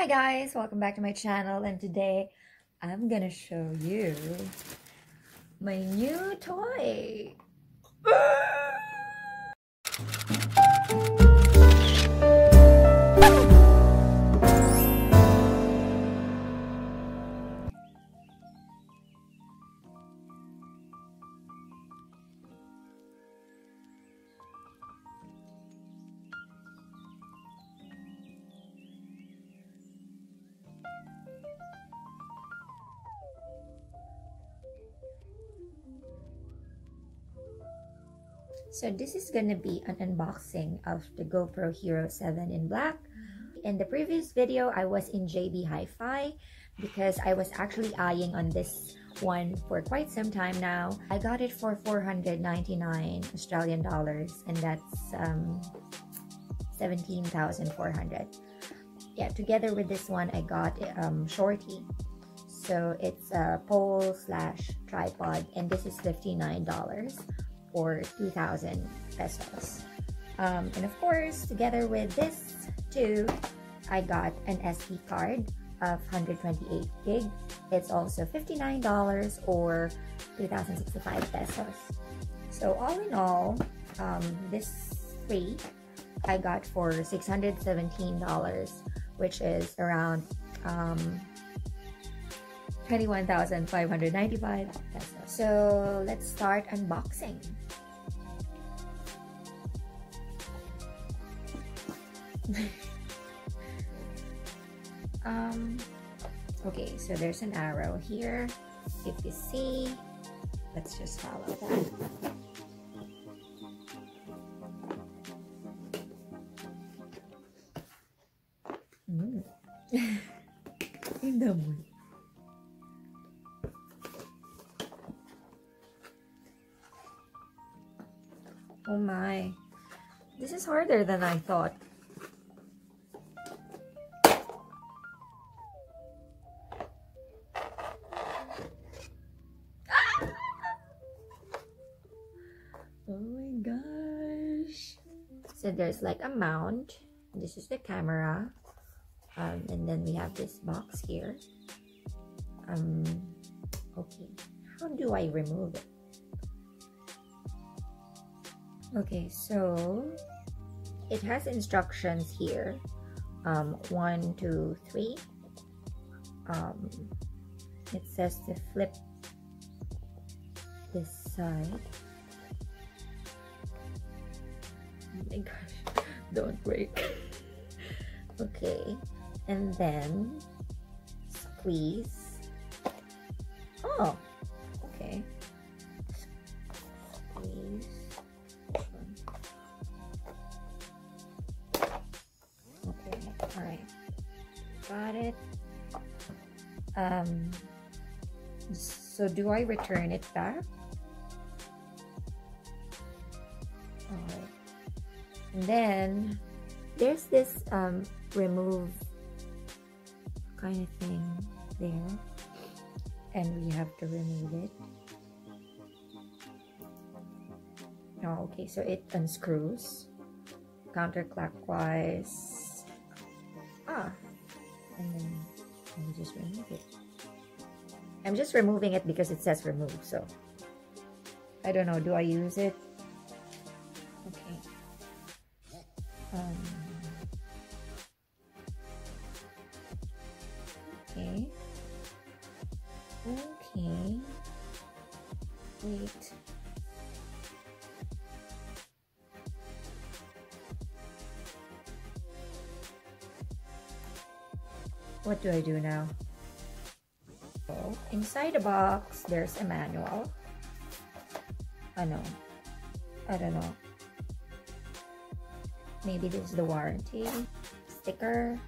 Hi guys, welcome back to my channel, and today I'm gonna show you my new toy. So this is gonna be an unboxing of the GoPro Hero 7 in black. In the previous video, I was in JB Hi-Fi because I was actually eyeing on this one for quite some time now. I got it for 499 Australian dollars, and that's 17,400. Yeah, together with this one, I got Shorty. So it's a pole / tripod, and this is $59 or 2,000 pesos. And of course, together with this too, I got an SD card of 128 gig. It's also $59 or 2,065 pesos. So all in all, this three I got for $617, which is around 21,595 pesos. So let's start unboxing. Okay, so there's an arrow here. If you see, let's just follow that. Oh my, this is harder than I thought. Oh my gosh. So there's like a mount. This is the camera. And then we have this box here. Okay. How do I remove it? Okay, so it has instructions here. 1, 2, 3. It says to flip this side. Oh my gosh, don't break. Okay, and then squeeze. Oh, okay. Squeeze. Okay, all right. Got it. So do I return it back? All right. And then there's this remove kind of thing there, and we have to remove it. Oh, okay, so it unscrews counterclockwise. And then we just remove it. I'm just removing it because it says remove, so I don't know, do I use it? Okay. Okay. Okay. Wait. What do I do now? So, inside the box, there's a manual. Oh no. I don't know. Maybe this is the warranty. Sticker.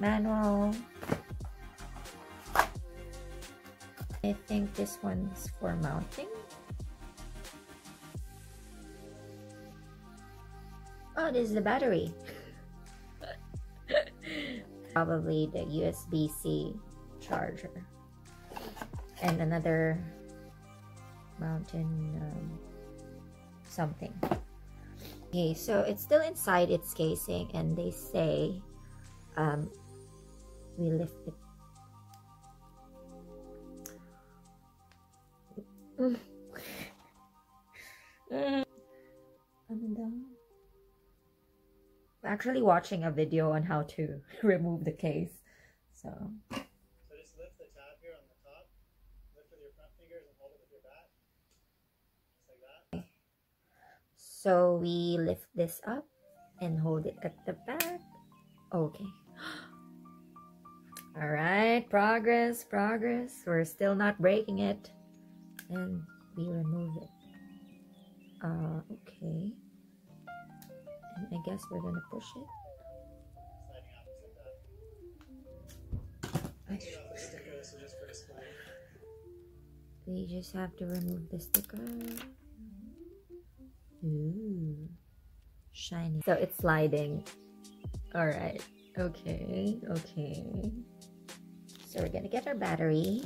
Manual. I think this one's for mounting. Oh, this is the battery. Probably the USB-C charger. And another mountain something. Okay, so it's still inside its casing, and they say we lift it. I'm actually watching a video on how to remove the case. So just lift the tab here on the top, lift with your front fingers and hold it with your back. Just like that. So we lift this up and hold it at the back. Okay. Alright, progress. We're still not breaking it. And we remove it. Okay. And I guess we're gonna push it. We just have to remove the sticker. Ooh, shiny. So it's sliding. Alright. Okay. So we're gonna get our battery.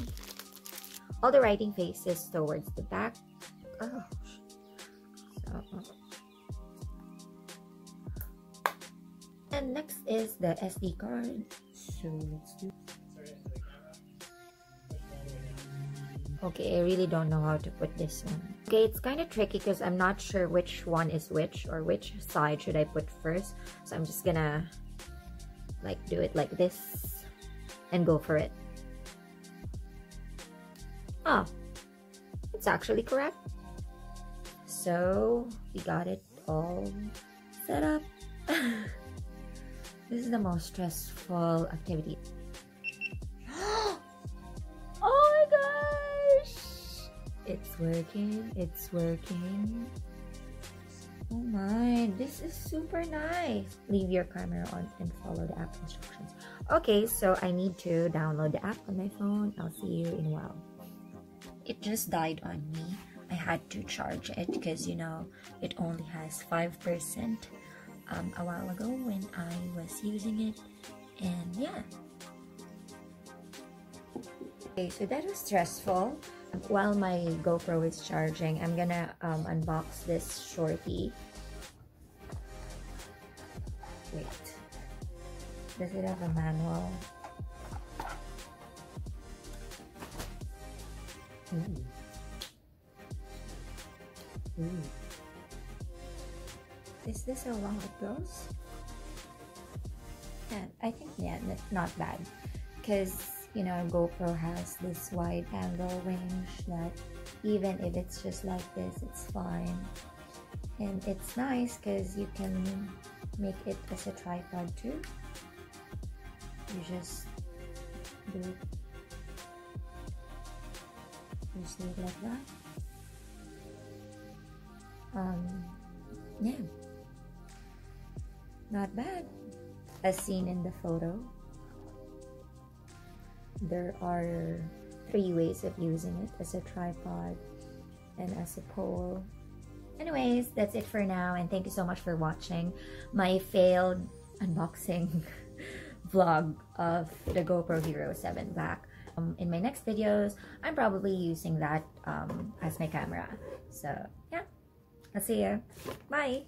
All the writing faces towards the back. Oh. So. And next is the SD card. So let's do. Okay, I really don't know how to put this one. Okay, it's kind of tricky because I'm not sure which one is which, or which side should I put first. So I'm just gonna like do it like this and go for it. Ah, it's actually correct. So we got it all set up. This is the most stressful activity. Oh my gosh! It's working. Oh my, this is super nice. Leave your camera on and follow the app instructions. Okay, so I need to download the app on my phone. I'll see you in a while. It just died on me. I had to charge it because, you know, it only has 5% a while ago when I was using it. And yeah. Okay, so that was stressful. While my GoPro is charging, I'm gonna unbox this shorty. Wait. Does it have a manual? Ooh. Ooh. Is this how long it goes? Yeah, I think, yeah, that's not bad. Because, you know, GoPro has this wide angle range that even if it's just like this, it's fine. And it's nice because you can make it as a tripod too. You just do it. Just do it like that. Yeah. Not bad. As seen in the photo. There are 3 ways of using it: as a tripod and as a pole. Anyways, that's it for now, and thank you so much for watching my failed unboxing vlog of the GoPro Hero 7 Black. In my next videos, I'm probably using that as my camera. So yeah, I'll see you. Bye!